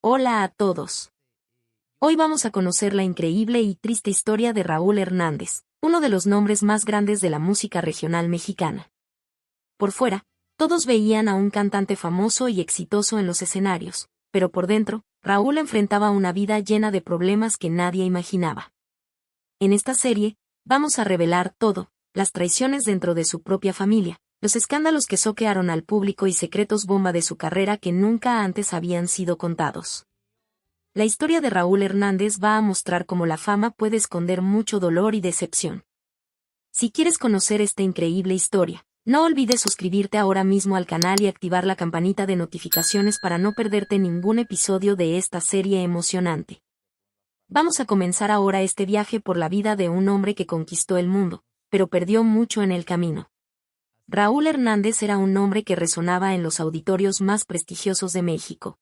Hola a todos. Hoy vamos a conocer la increíble y triste historia de Raúl Hernández, uno de los nombres más grandes de la música regional mexicana. Por fuera, todos veían a un cantante famoso y exitoso en los escenarios, pero por dentro, Raúl enfrentaba una vida llena de problemas que nadie imaginaba. En esta serie, vamos a revelar todo, las traiciones dentro de su propia familia, los escándalos que choquearon al público y secretos bomba de su carrera que nunca antes habían sido contados. La historia de Raúl Hernández va a mostrar cómo la fama puede esconder mucho dolor y decepción. Si quieres conocer esta increíble historia, no olvides suscribirte ahora mismo al canal y activar la campanita de notificaciones para no perderte ningún episodio de esta serie emocionante. Vamos a comenzar ahora este viaje por la vida de un hombre que conquistó el mundo, pero perdió mucho en el camino. Raúl Hernández era un nombre que resonaba en los auditorios más prestigiosos de México.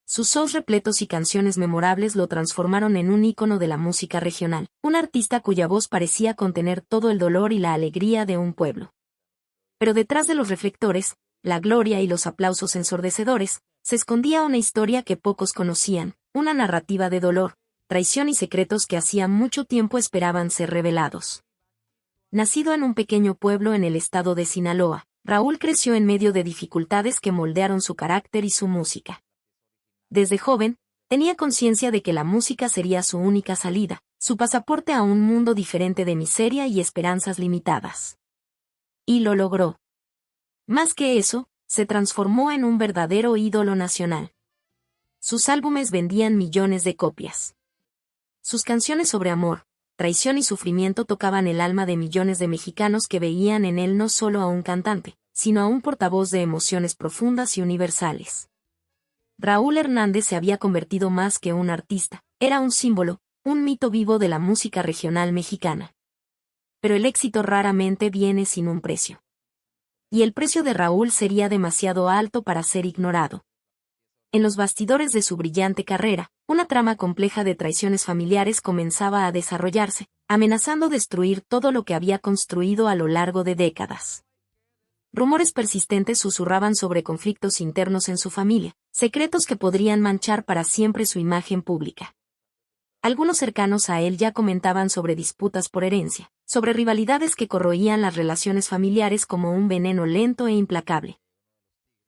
Sus shows repletos y canciones memorables lo transformaron en un ícono de la música regional, un artista cuya voz parecía contener todo el dolor y la alegría de un pueblo. Pero detrás de los reflectores, la gloria y los aplausos ensordecedores, se escondía una historia que pocos conocían, una narrativa de dolor, traición y secretos que hacía mucho tiempo esperaban ser revelados. Nacido en un pequeño pueblo en el estado de Sinaloa, Raúl creció en medio de dificultades que moldearon su carácter y su música. Desde joven, tenía conciencia de que la música sería su única salida, su pasaporte a un mundo diferente de miseria y esperanzas limitadas. Y lo logró. Más que eso, se transformó en un verdadero ídolo nacional. Sus álbumes vendían millones de copias. Sus canciones sobre amor, traición y sufrimiento tocaban el alma de millones de mexicanos que veían en él no solo a un cantante, sino a un portavoz de emociones profundas y universales. Raúl Hernández se había convertido más que un artista, era un símbolo, un mito vivo de la música regional mexicana. Pero el éxito raramente viene sin un precio. Y el precio de Raúl sería demasiado alto para ser ignorado. En los bastidores de su brillante carrera, una trama compleja de traiciones familiares comenzaba a desarrollarse, amenazando destruir todo lo que había construido a lo largo de décadas. Rumores persistentes susurraban sobre conflictos internos en su familia, secretos que podrían manchar para siempre su imagen pública. Algunos cercanos a él ya comentaban sobre disputas por herencia, sobre rivalidades que corroían las relaciones familiares como un veneno lento e implacable.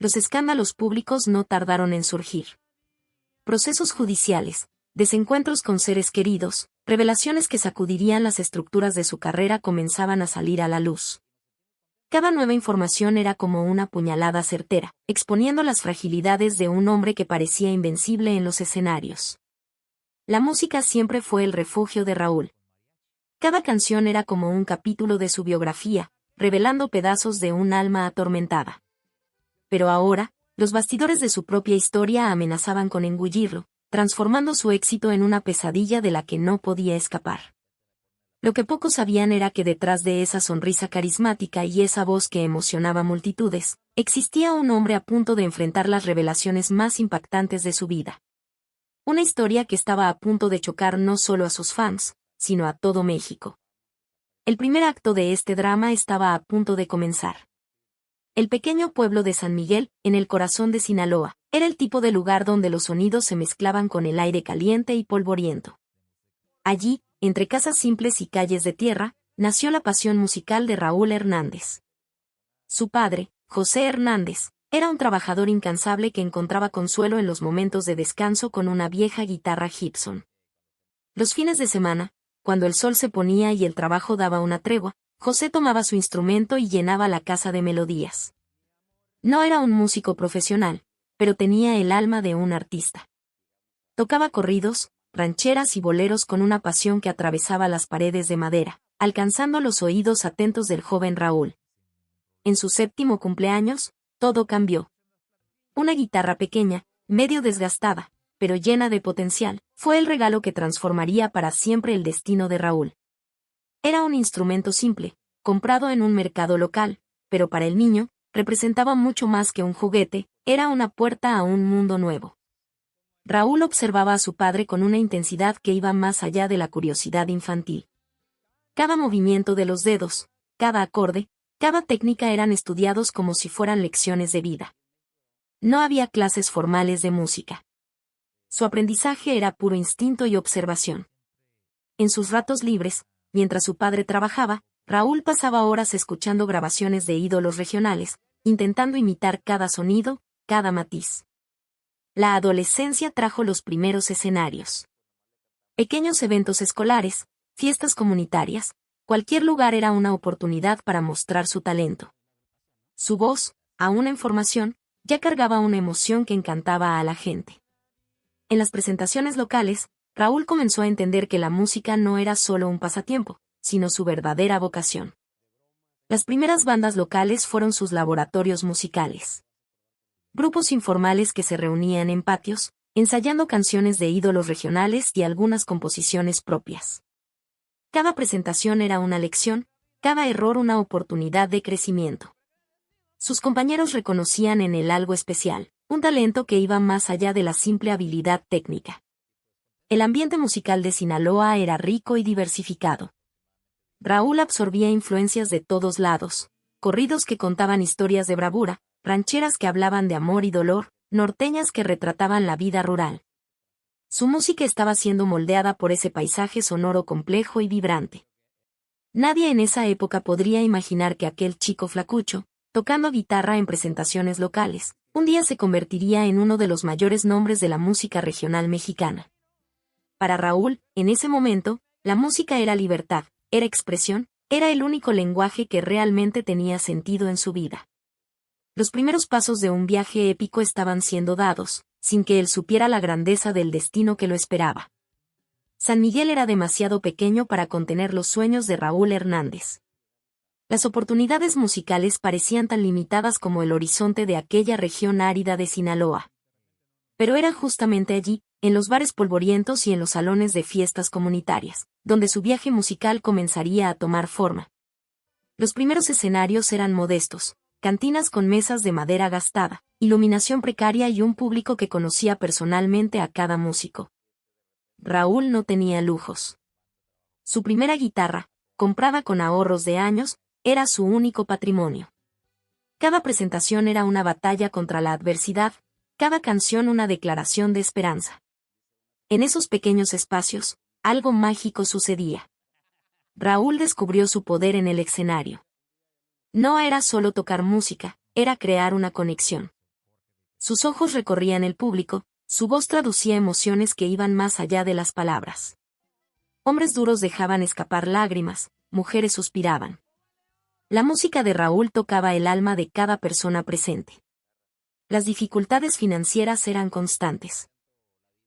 Los escándalos públicos no tardaron en surgir. Procesos judiciales, desencuentros con seres queridos, revelaciones que sacudirían las estructuras de su carrera comenzaban a salir a la luz. Cada nueva información era como una puñalada certera, exponiendo las fragilidades de un hombre que parecía invencible en los escenarios. La música siempre fue el refugio de Raúl. Cada canción era como un capítulo de su biografía, revelando pedazos de un alma atormentada. Pero ahora, los bastidores de su propia historia amenazaban con engullirlo, transformando su éxito en una pesadilla de la que no podía escapar. Lo que pocos sabían era que detrás de esa sonrisa carismática y esa voz que emocionaba multitudes, existía un hombre a punto de enfrentar las revelaciones más impactantes de su vida. Una historia que estaba a punto de chocar no solo a sus fans, sino a todo México. El primer acto de este drama estaba a punto de comenzar. El pequeño pueblo de San Miguel, en el corazón de Sinaloa, era el tipo de lugar donde los sonidos se mezclaban con el aire caliente y polvoriento. Allí, entre casas simples y calles de tierra, nació la pasión musical de Raúl Hernández. Su padre, José Hernández, era un trabajador incansable que encontraba consuelo en los momentos de descanso con una vieja guitarra Gibson. Los fines de semana, cuando el sol se ponía y el trabajo daba una tregua, José tomaba su instrumento y llenaba la casa de melodías. No era un músico profesional, pero tenía el alma de un artista. Tocaba corridos, rancheras y boleros con una pasión que atravesaba las paredes de madera, alcanzando los oídos atentos del joven Raúl. En su 7º cumpleaños, todo cambió. Una guitarra pequeña, medio desgastada, pero llena de potencial, fue el regalo que transformaría para siempre el destino de Raúl. Era un instrumento simple, comprado en un mercado local, pero para el niño, representaba mucho más que un juguete, era una puerta a un mundo nuevo. Raúl observaba a su padre con una intensidad que iba más allá de la curiosidad infantil. Cada movimiento de los dedos, cada acorde, cada técnica eran estudiados como si fueran lecciones de vida. No había clases formales de música. Su aprendizaje era puro instinto y observación. En sus ratos libres, mientras su padre trabajaba, Raúl pasaba horas escuchando grabaciones de ídolos regionales, intentando imitar cada sonido, cada matiz. La adolescencia trajo los primeros escenarios. Pequeños eventos escolares, fiestas comunitarias, cualquier lugar era una oportunidad para mostrar su talento. Su voz, aún en formación, ya cargaba una emoción que encantaba a la gente. En las presentaciones locales, Raúl comenzó a entender que la música no era solo un pasatiempo, sino su verdadera vocación. Las primeras bandas locales fueron sus laboratorios musicales. Grupos informales que se reunían en patios, ensayando canciones de ídolos regionales y algunas composiciones propias. Cada presentación era una lección, cada error una oportunidad de crecimiento. Sus compañeros reconocían en él algo especial, un talento que iba más allá de la simple habilidad técnica. El ambiente musical de Sinaloa era rico y diversificado. Raúl absorbía influencias de todos lados, corridos que contaban historias de bravura, rancheras que hablaban de amor y dolor, norteñas que retrataban la vida rural. Su música estaba siendo moldeada por ese paisaje sonoro complejo y vibrante. Nadie en esa época podría imaginar que aquel chico flacucho, tocando guitarra en presentaciones locales, un día se convertiría en uno de los mayores nombres de la música regional mexicana. Para Raúl, en ese momento, la música era libertad, era expresión, era el único lenguaje que realmente tenía sentido en su vida. Los primeros pasos de un viaje épico estaban siendo dados, sin que él supiera la grandeza del destino que lo esperaba. San Miguel era demasiado pequeño para contener los sueños de Raúl Hernández. Las oportunidades musicales parecían tan limitadas como el horizonte de aquella región árida de Sinaloa. Pero era justamente allí, en los bares polvorientos y en los salones de fiestas comunitarias, donde su viaje musical comenzaría a tomar forma. Los primeros escenarios eran modestos, cantinas con mesas de madera gastada, iluminación precaria y un público que conocía personalmente a cada músico. Raúl no tenía lujos. Su primera guitarra, comprada con ahorros de años, era su único patrimonio. Cada presentación era una batalla contra la adversidad, cada canción una declaración de esperanza. En esos pequeños espacios, algo mágico sucedía. Raúl descubrió su poder en el escenario. No era solo tocar música, era crear una conexión. Sus ojos recorrían el público, su voz traducía emociones que iban más allá de las palabras. Hombres duros dejaban escapar lágrimas, mujeres suspiraban. La música de Raúl tocaba el alma de cada persona presente. Las dificultades financieras eran constantes.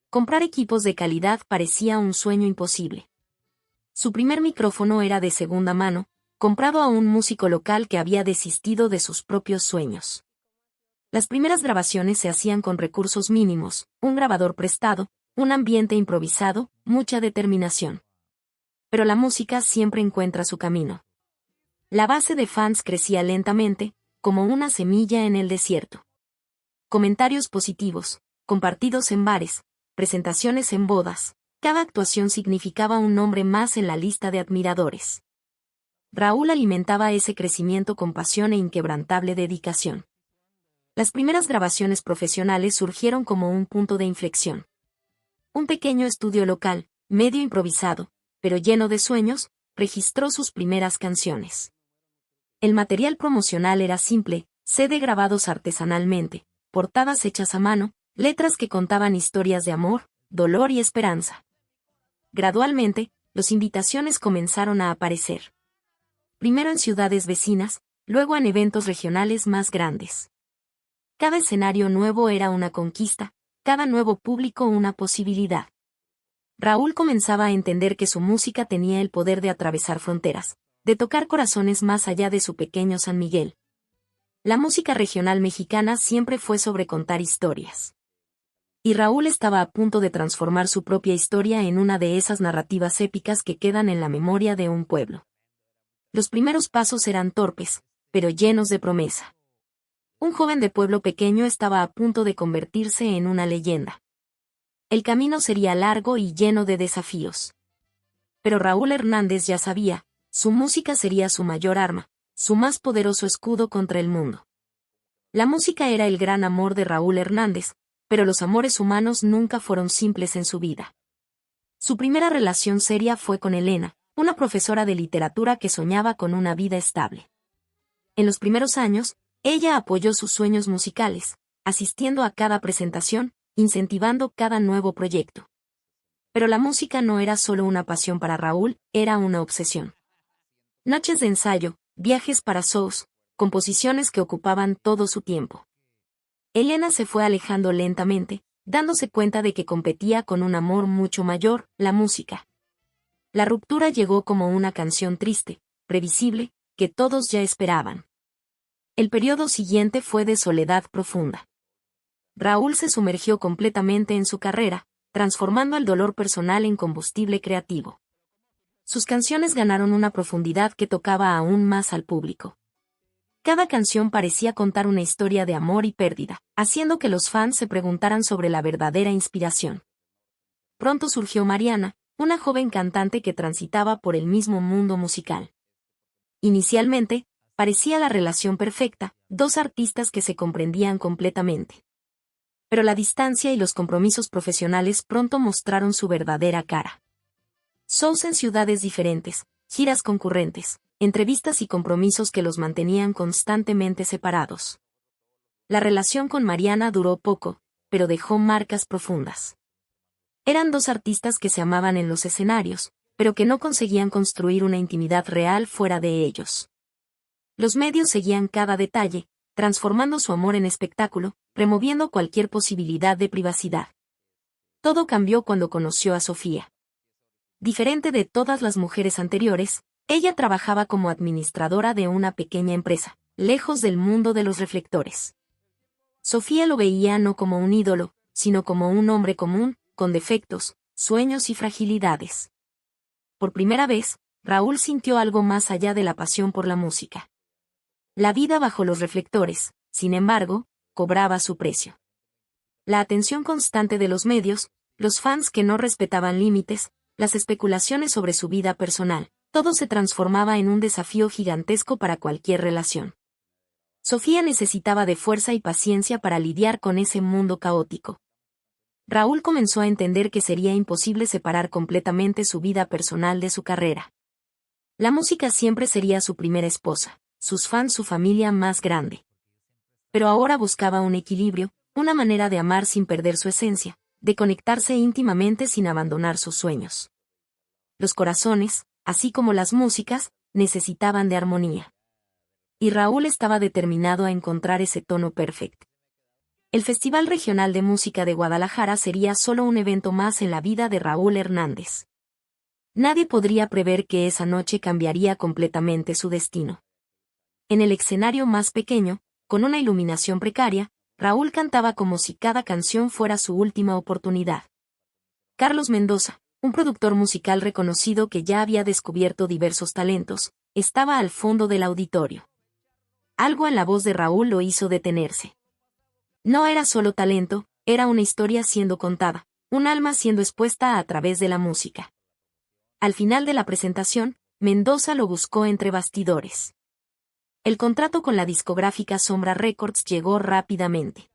Comprar equipos de calidad parecía un sueño imposible. Su primer micrófono era de segunda mano, comprado a un músico local que había desistido de sus propios sueños. Las primeras grabaciones se hacían con recursos mínimos, un grabador prestado, un ambiente improvisado, mucha determinación. Pero la música siempre encuentra su camino. La base de fans crecía lentamente, como una semilla en el desierto. Comentarios positivos, compartidos en bares, presentaciones en bodas, cada actuación significaba un nombre más en la lista de admiradores. Raúl alimentaba ese crecimiento con pasión e inquebrantable dedicación. Las primeras grabaciones profesionales surgieron como un punto de inflexión. Un pequeño estudio local, medio improvisado, pero lleno de sueños, registró sus primeras canciones. El material promocional era simple, CD grabados artesanalmente, portadas hechas a mano, letras que contaban historias de amor, dolor y esperanza. Gradualmente, las invitaciones comenzaron a aparecer. Primero en ciudades vecinas, luego en eventos regionales más grandes. Cada escenario nuevo era una conquista, cada nuevo público una posibilidad. Raúl comenzaba a entender que su música tenía el poder de atravesar fronteras, de tocar corazones más allá de su pequeño San Miguel. La música regional mexicana siempre fue sobre contar historias. Y Raúl estaba a punto de transformar su propia historia en una de esas narrativas épicas que quedan en la memoria de un pueblo. Los primeros pasos eran torpes, pero llenos de promesa. Un joven de pueblo pequeño estaba a punto de convertirse en una leyenda. El camino sería largo y lleno de desafíos. Pero Raúl Hernández ya sabía, su música sería su mayor arma, su más poderoso escudo contra el mundo. La música era el gran amor de Raúl Hernández, pero los amores humanos nunca fueron simples en su vida. Su primera relación seria fue con Elena, una profesora de literatura que soñaba con una vida estable. En los primeros años, ella apoyó sus sueños musicales, asistiendo a cada presentación, incentivando cada nuevo proyecto. Pero la música no era solo una pasión para Raúl, era una obsesión. Noches de ensayo, viajes para shows, composiciones que ocupaban todo su tiempo. Elena se fue alejando lentamente, dándose cuenta de que competía con un amor mucho mayor, la música. La ruptura llegó como una canción triste, previsible, que todos ya esperaban. El periodo siguiente fue de soledad profunda. Raúl se sumergió completamente en su carrera, transformando el dolor personal en combustible creativo. Sus canciones ganaron una profundidad que tocaba aún más al público. Cada canción parecía contar una historia de amor y pérdida, haciendo que los fans se preguntaran sobre la verdadera inspiración. Pronto surgió Mariana, una joven cantante que transitaba por el mismo mundo musical. Inicialmente, parecía la relación perfecta, dos artistas que se comprendían completamente. Pero la distancia y los compromisos profesionales pronto mostraron su verdadera cara. Shows en ciudades diferentes, giras concurrentes, entrevistas y compromisos que los mantenían constantemente separados. La relación con Mariana duró poco, pero dejó marcas profundas. Eran dos artistas que se amaban en los escenarios, pero que no conseguían construir una intimidad real fuera de ellos. Los medios seguían cada detalle, transformando su amor en espectáculo, removiendo cualquier posibilidad de privacidad. Todo cambió cuando conoció a Sofía. Diferente de todas las mujeres anteriores, ella trabajaba como administradora de una pequeña empresa, lejos del mundo de los reflectores. Sofía lo veía no como un ídolo, sino como un hombre común, con defectos, sueños y fragilidades. Por primera vez, Raúl sintió algo más allá de la pasión por la música. La vida bajo los reflectores, sin embargo, cobraba su precio. La atención constante de los medios, los fans que no respetaban límites, las especulaciones sobre su vida personal, todo se transformaba en un desafío gigantesco para cualquier relación. Sofía necesitaba de fuerza y paciencia para lidiar con ese mundo caótico. Raúl comenzó a entender que sería imposible separar completamente su vida personal de su carrera. La música siempre sería su primera esposa, sus fans su familia más grande. Pero ahora buscaba un equilibrio, una manera de amar sin perder su esencia, de conectarse íntimamente sin abandonar sus sueños. Los corazones, así como las músicas, necesitaban de armonía. Y Raúl estaba determinado a encontrar ese tono perfecto. El Festival Regional de Música de Guadalajara sería solo un evento más en la vida de Raúl Hernández. Nadie podría prever que esa noche cambiaría completamente su destino. En el escenario más pequeño, con una iluminación precaria, Raúl cantaba como si cada canción fuera su última oportunidad. Carlos Mendoza, un productor musical reconocido que ya había descubierto diversos talentos, estaba al fondo del auditorio. Algo en la voz de Raúl lo hizo detenerse. No era solo talento, era una historia siendo contada, un alma siendo expuesta a través de la música. Al final de la presentación, Mendoza lo buscó entre bastidores. El contrato con la discográfica Sombra Records llegó rápidamente.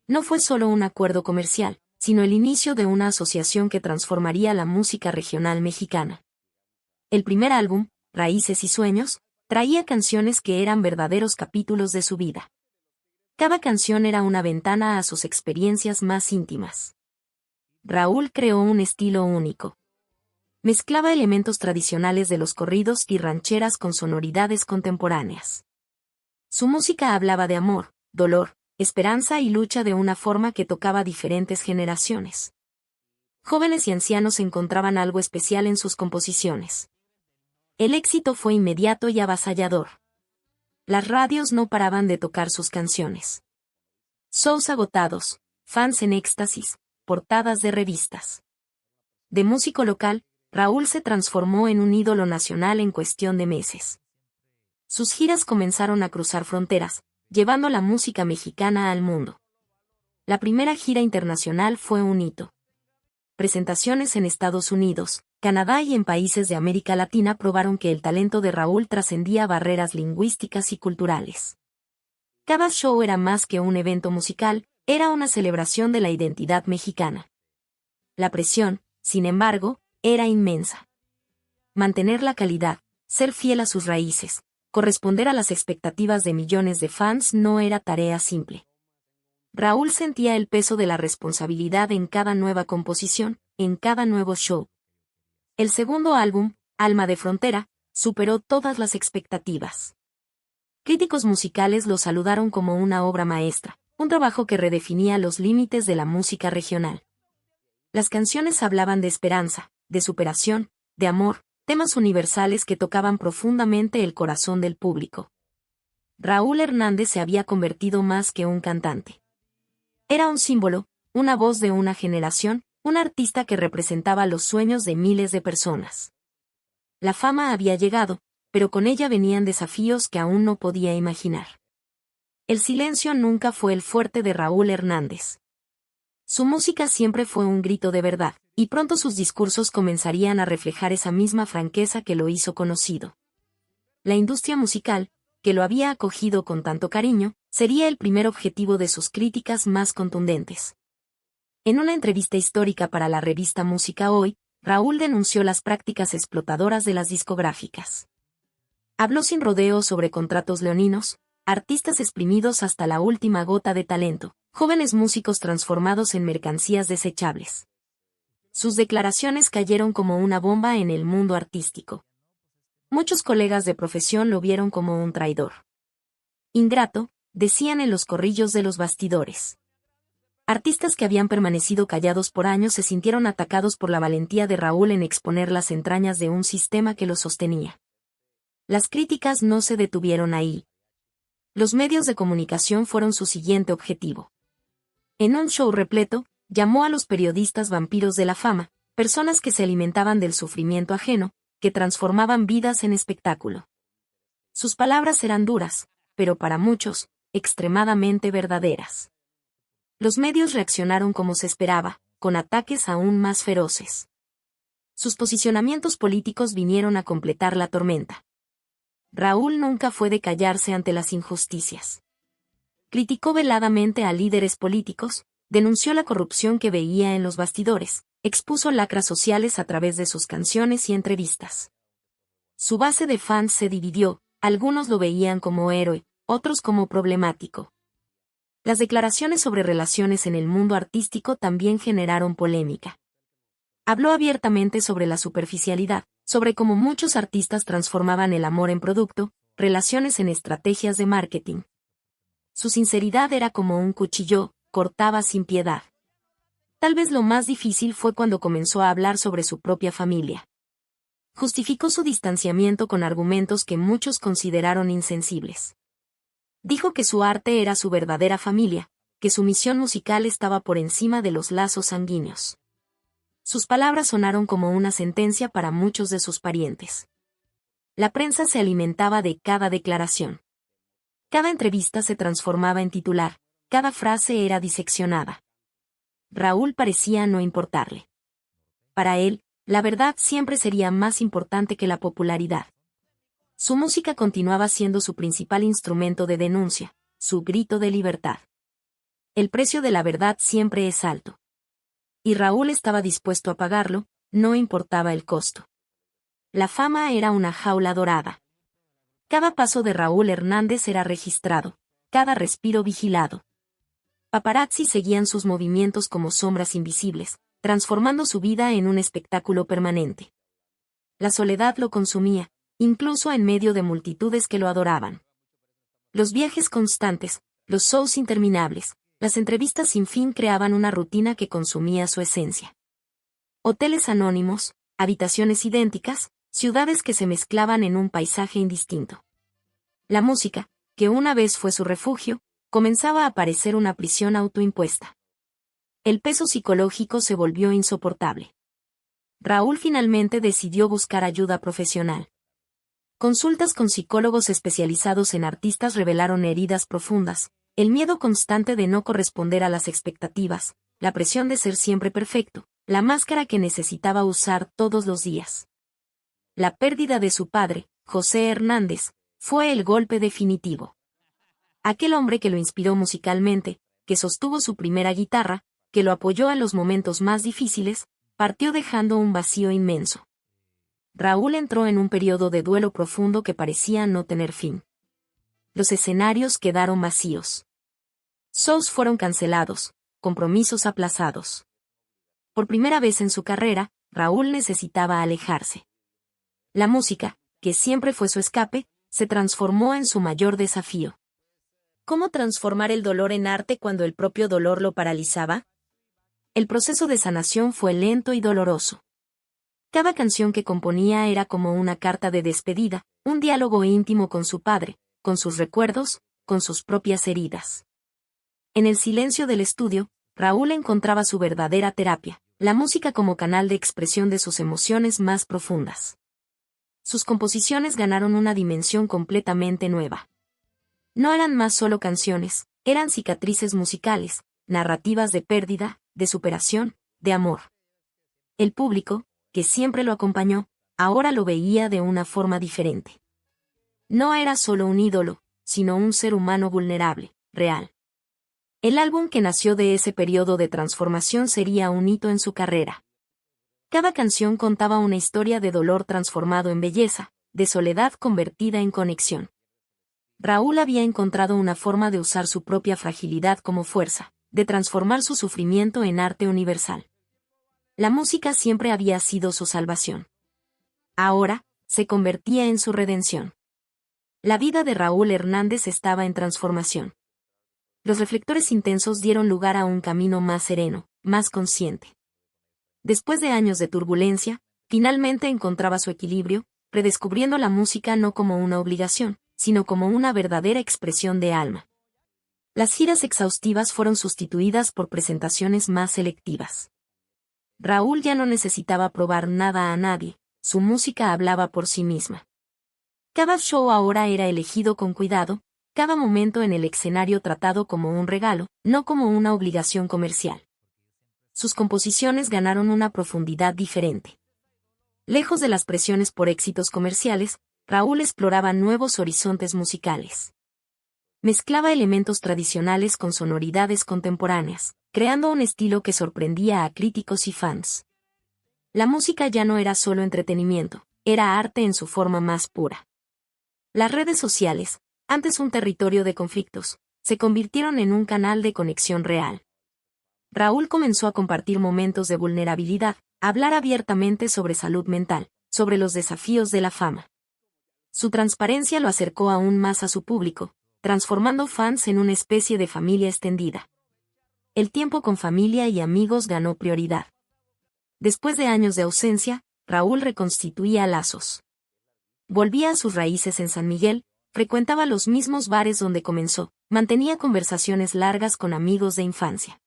No fue solo un acuerdo comercial, sino el inicio de una asociación que transformaría la música regional mexicana. El primer álbum, Raíces y Sueños, traía canciones que eran verdaderos capítulos de su vida. Cada canción era una ventana a sus experiencias más íntimas. Raúl creó un estilo único. Mezclaba elementos tradicionales de los corridos y rancheras con sonoridades contemporáneas. Su música hablaba de amor, dolor, esperanza y lucha de una forma que tocaba diferentes generaciones. Jóvenes y ancianos encontraban algo especial en sus composiciones. El éxito fue inmediato y avasallador. Las radios no paraban de tocar sus canciones. Shows agotados, fans en éxtasis, portadas de revistas. De músico local, Raúl se transformó en un ídolo nacional en cuestión de meses. Sus giras comenzaron a cruzar fronteras, llevando la música mexicana al mundo. La primera gira internacional fue un hito. Presentaciones en Estados Unidos, Canadá y en países de América Latina probaron que el talento de Raúl trascendía barreras lingüísticas y culturales. Cada show era más que un evento musical, Era una celebración de la identidad mexicana. La presión, sin embargo, era inmensa. Mantener la calidad, ser fiel a sus raíces, corresponder a las expectativas de millones de fans no era tarea simple. Raúl sentía el peso de la responsabilidad en cada nueva composición, en cada nuevo show. El segundo álbum, Alma de Frontera, superó todas las expectativas. Críticos musicales lo saludaron como una obra maestra, un trabajo que redefinía los límites de la música regional. Las canciones hablaban de esperanza, de superación, de amor, temas universales que tocaban profundamente el corazón del público. Raúl Hernández se había convertido más que un cantante. Era un símbolo, una voz de una generación, un artista que representaba los sueños de miles de personas. La fama había llegado, pero con ella venían desafíos que aún no podía imaginar. El silencio nunca fue el fuerte de Raúl Hernández. Su música siempre fue un grito de verdad, y pronto sus discursos comenzarían a reflejar esa misma franqueza que lo hizo conocido. La industria musical, que lo había acogido con tanto cariño, sería el primer objetivo de sus críticas más contundentes. En una entrevista histórica para la revista Música Hoy, Raúl denunció las prácticas explotadoras de las discográficas. Habló sin rodeos sobre contratos leoninos, artistas exprimidos hasta la última gota de talento, jóvenes músicos transformados en mercancías desechables. Sus declaraciones cayeron como una bomba en el mundo artístico. Muchos colegas de profesión lo vieron como un traidor. Ingrato, decían en los corrillos de los bastidores. Artistas que habían permanecido callados por años se sintieron atacados por la valentía de Raúl en exponer las entrañas de un sistema que lo sostenía. Las críticas no se detuvieron ahí. Los medios de comunicación fueron su siguiente objetivo. En un show repleto, llamó a los periodistas vampiros de la fama, personas que se alimentaban del sufrimiento ajeno, que transformaban vidas en espectáculo. Sus palabras eran duras, pero para muchos, extremadamente verdaderas. Los medios reaccionaron como se esperaba, con ataques aún más feroces. Sus posicionamientos políticos vinieron a completar la tormenta. Raúl nunca fue de callarse ante las injusticias. Criticó veladamente a líderes políticos, denunció la corrupción que veía en los bastidores, expuso lacras sociales a través de sus canciones y entrevistas. Su base de fans se dividió, algunos lo veían como héroe, otros como problemático. Las declaraciones sobre relaciones en el mundo artístico también generaron polémica. Habló abiertamente sobre la superficialidad, sobre cómo muchos artistas transformaban el amor en producto, relaciones en estrategias de marketing. Su sinceridad era como un cuchillo, cortaba sin piedad. Tal vez lo más difícil fue cuando comenzó a hablar sobre su propia familia. Justificó su distanciamiento con argumentos que muchos consideraron insensibles. Dijo que su arte era su verdadera familia, que su misión musical estaba por encima de los lazos sanguíneos. Sus palabras sonaron como una sentencia para muchos de sus parientes. La prensa se alimentaba de cada declaración. Cada entrevista se transformaba en titular, cada frase era diseccionada. Raúl parecía no importarle. Para él, la verdad siempre sería más importante que la popularidad. Su música continuaba siendo su principal instrumento de denuncia, su grito de libertad. El precio de la verdad siempre es alto. Y Raúl estaba dispuesto a pagarlo, no importaba el costo. La fama era una jaula dorada. Cada paso de Raúl Hernández era registrado, cada respiro vigilado. Paparazzi seguían sus movimientos como sombras invisibles, transformando su vida en un espectáculo permanente. La soledad lo consumía, incluso en medio de multitudes que lo adoraban. Los viajes constantes, los shows interminables, las entrevistas sin fin creaban una rutina que consumía su esencia. Hoteles anónimos, habitaciones idénticas, ciudades que se mezclaban en un paisaje indistinto. La música, que una vez fue su refugio, comenzaba a parecer una prisión autoimpuesta. El peso psicológico se volvió insoportable. Raúl finalmente decidió buscar ayuda profesional. Consultas con psicólogos especializados en artistas revelaron heridas profundas, el miedo constante de no corresponder a las expectativas, la presión de ser siempre perfecto, la máscara que necesitaba usar todos los días. La pérdida de su padre, José Hernández, fue el golpe definitivo. Aquel hombre que lo inspiró musicalmente, que sostuvo su primera guitarra, que lo apoyó en los momentos más difíciles, partió dejando un vacío inmenso. Raúl entró en un periodo de duelo profundo que parecía no tener fin. Los escenarios quedaron vacíos. Shows fueron cancelados, compromisos aplazados. Por primera vez en su carrera, Raúl necesitaba alejarse. La música, que siempre fue su escape, se transformó en su mayor desafío. ¿Cómo transformar el dolor en arte cuando el propio dolor lo paralizaba? El proceso de sanación fue lento y doloroso. Cada canción que componía era como una carta de despedida, un diálogo íntimo con su padre, con sus recuerdos, con sus propias heridas. En el silencio del estudio, Raúl encontraba su verdadera terapia, la música como canal de expresión de sus emociones más profundas. Sus composiciones ganaron una dimensión completamente nueva. No eran más solo canciones, eran cicatrices musicales, narrativas de pérdida, de superación, de amor. El público, que siempre lo acompañó, ahora lo veía de una forma diferente. No era solo un ídolo, sino un ser humano vulnerable, real. El álbum que nació de ese periodo de transformación sería un hito en su carrera. Cada canción contaba una historia de dolor transformado en belleza, de soledad convertida en conexión. Raúl había encontrado una forma de usar su propia fragilidad como fuerza, de transformar su sufrimiento en arte universal. La música siempre había sido su salvación. Ahora, se convertía en su redención. La vida de Raúl Hernández estaba en transformación. Los reflectores intensos dieron lugar a un camino más sereno, más consciente. Después de años de turbulencia, finalmente encontraba su equilibrio, redescubriendo la música no como una obligación, sino como una verdadera expresión de alma. Las giras exhaustivas fueron sustituidas por presentaciones más selectivas. Raúl ya no necesitaba probar nada a nadie, su música hablaba por sí misma. Cada show ahora era elegido con cuidado, cada momento en el escenario tratado como un regalo, no como una obligación comercial. Sus composiciones ganaron una profundidad diferente. Lejos de las presiones por éxitos comerciales, Raúl exploraba nuevos horizontes musicales. Mezclaba elementos tradicionales con sonoridades contemporáneas, creando un estilo que sorprendía a críticos y fans. La música ya no era solo entretenimiento, era arte en su forma más pura. Las redes sociales, antes un territorio de conflictos, se convirtieron en un canal de conexión real. Raúl comenzó a compartir momentos de vulnerabilidad, a hablar abiertamente sobre salud mental, sobre los desafíos de la fama. Su transparencia lo acercó aún más a su público, transformando fans en una especie de familia extendida. El tiempo con familia y amigos ganó prioridad. Después de años de ausencia, Raúl reconstituía lazos. Volvía a sus raíces en San Miguel, frecuentaba los mismos bares donde comenzó, mantenía conversaciones largas con amigos de infancia.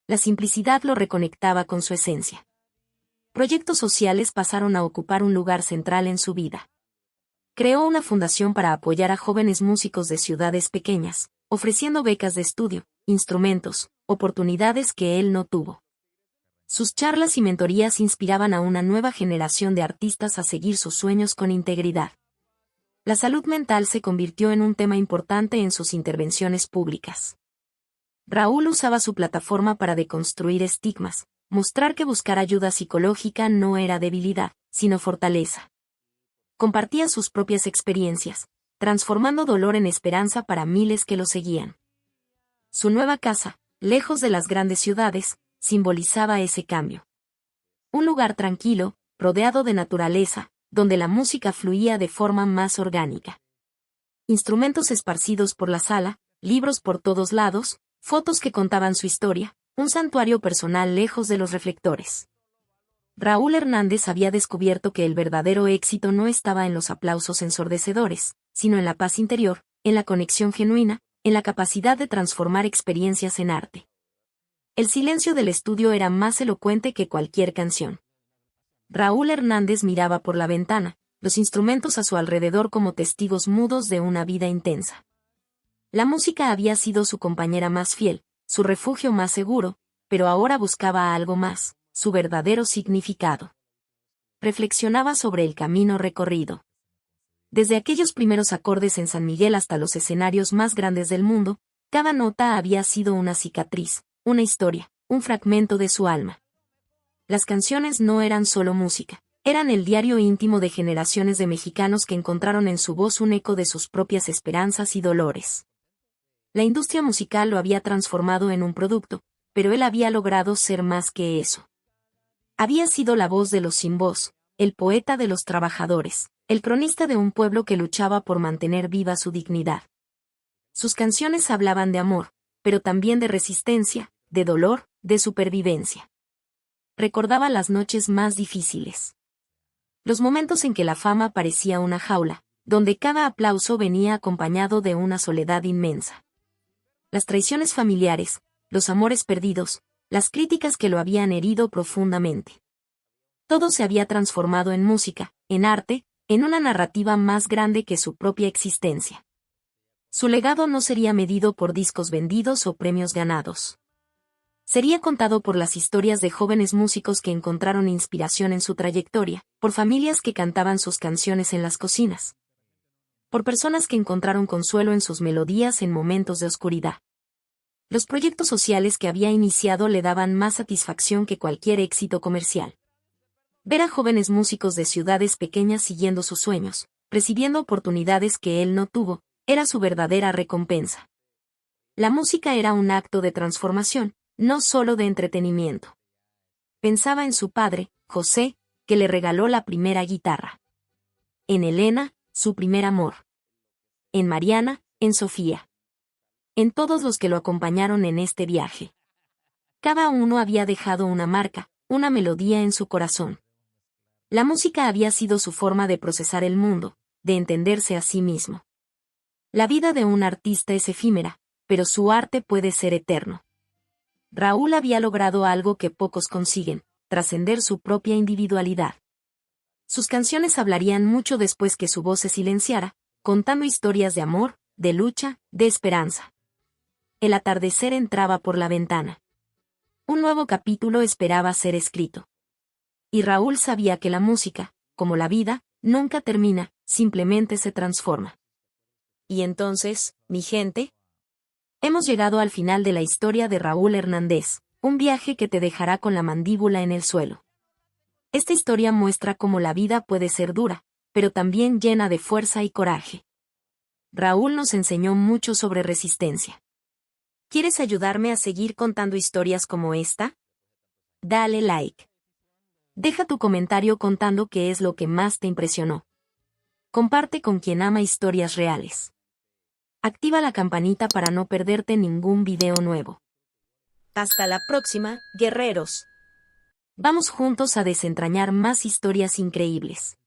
La simplicidad lo reconectaba con su esencia. Proyectos sociales pasaron a ocupar un lugar central en su vida. Creó una fundación para apoyar a jóvenes músicos de ciudades pequeñas, ofreciendo becas de estudio, instrumentos, oportunidades que él no tuvo. Sus charlas y mentorías inspiraban a una nueva generación de artistas a seguir sus sueños con integridad. La salud mental se convirtió en un tema importante en sus intervenciones públicas. Raúl usaba su plataforma para deconstruir estigmas, mostrar que buscar ayuda psicológica no era debilidad, sino fortaleza. Compartía sus propias experiencias, transformando dolor en esperanza para miles que lo seguían. Su nueva casa, lejos de las grandes ciudades, simbolizaba ese cambio. Un lugar tranquilo, rodeado de naturaleza, donde la música fluía de forma más orgánica. Instrumentos esparcidos por la sala, libros por todos lados, fotos que contaban su historia, un santuario personal lejos de los reflectores. Raúl Hernández había descubierto que el verdadero éxito no estaba en los aplausos ensordecedores, sino en la paz interior, en la conexión genuina, en la capacidad de transformar experiencias en arte. El silencio del estudio era más elocuente que cualquier canción. Raúl Hernández miraba por la ventana, los instrumentos a su alrededor como testigos mudos de una vida intensa. La música había sido su compañera más fiel, su refugio más seguro, pero ahora buscaba algo más, su verdadero significado. Reflexionaba sobre el camino recorrido. Desde aquellos primeros acordes en San Miguel hasta los escenarios más grandes del mundo, Cada nota había sido una cicatriz, una historia, un fragmento de su alma. Las canciones no eran solo música, eran el diario íntimo de generaciones de mexicanos que encontraron en su voz un eco de sus propias esperanzas y dolores. La industria musical lo había transformado en un producto, pero él había logrado ser más que eso. Había sido la voz de los sin voz, el poeta de los trabajadores, el cronista de un pueblo que luchaba por mantener viva su dignidad. Sus canciones hablaban de amor, pero también de resistencia, de dolor, de supervivencia. Recordaba las noches más difíciles. Los momentos en que la fama parecía una jaula, donde cada aplauso venía acompañado de una soledad inmensa. Las traiciones familiares, los amores perdidos, las críticas que lo habían herido profundamente. Todo se había transformado en música, en arte, en una narrativa más grande que su propia existencia. Su legado no sería medido por discos vendidos o premios ganados. Sería contado por las historias de jóvenes músicos que encontraron inspiración en su trayectoria, por familias que cantaban sus canciones en las cocinas, por personas que encontraron consuelo en sus melodías en momentos de oscuridad. Los proyectos sociales que había iniciado le daban más satisfacción que cualquier éxito comercial. Ver a jóvenes músicos de ciudades pequeñas siguiendo sus sueños, recibiendo oportunidades que él no tuvo, era su verdadera recompensa. La música era un acto de transformación, no solo de entretenimiento. Pensaba en su padre, José, que le regaló la primera guitarra. En Elena, su primer amor. En Mariana, en Sofía. En todos los que lo acompañaron en este viaje. Cada uno había dejado una marca, una melodía en su corazón. La música había sido su forma de procesar el mundo, de entenderse a sí mismo. La vida de un artista es efímera, pero su arte puede ser eterno. Raúl había logrado algo que pocos consiguen, trascender su propia individualidad. Sus canciones hablarían mucho después que su voz se silenciara, contando historias de amor, de lucha, de esperanza. El atardecer entraba por la ventana. Un nuevo capítulo esperaba ser escrito. Y Raúl sabía que la música, como la vida, nunca termina, simplemente se transforma. Y entonces, mi gente, hemos llegado al final de la historia de Raúl Hernández, un viaje que te dejará con la mandíbula en el suelo. Esta historia muestra cómo la vida puede ser dura, pero también llena de fuerza y coraje. Raúl nos enseñó mucho sobre resistencia. ¿Quieres ayudarme a seguir contando historias como esta? Dale like. Deja tu comentario contando qué es lo que más te impresionó. Comparte con quien ama historias reales. Activa la campanita para no perderte ningún video nuevo. Hasta la próxima, guerreros. Vamos juntos a desentrañar más historias increíbles.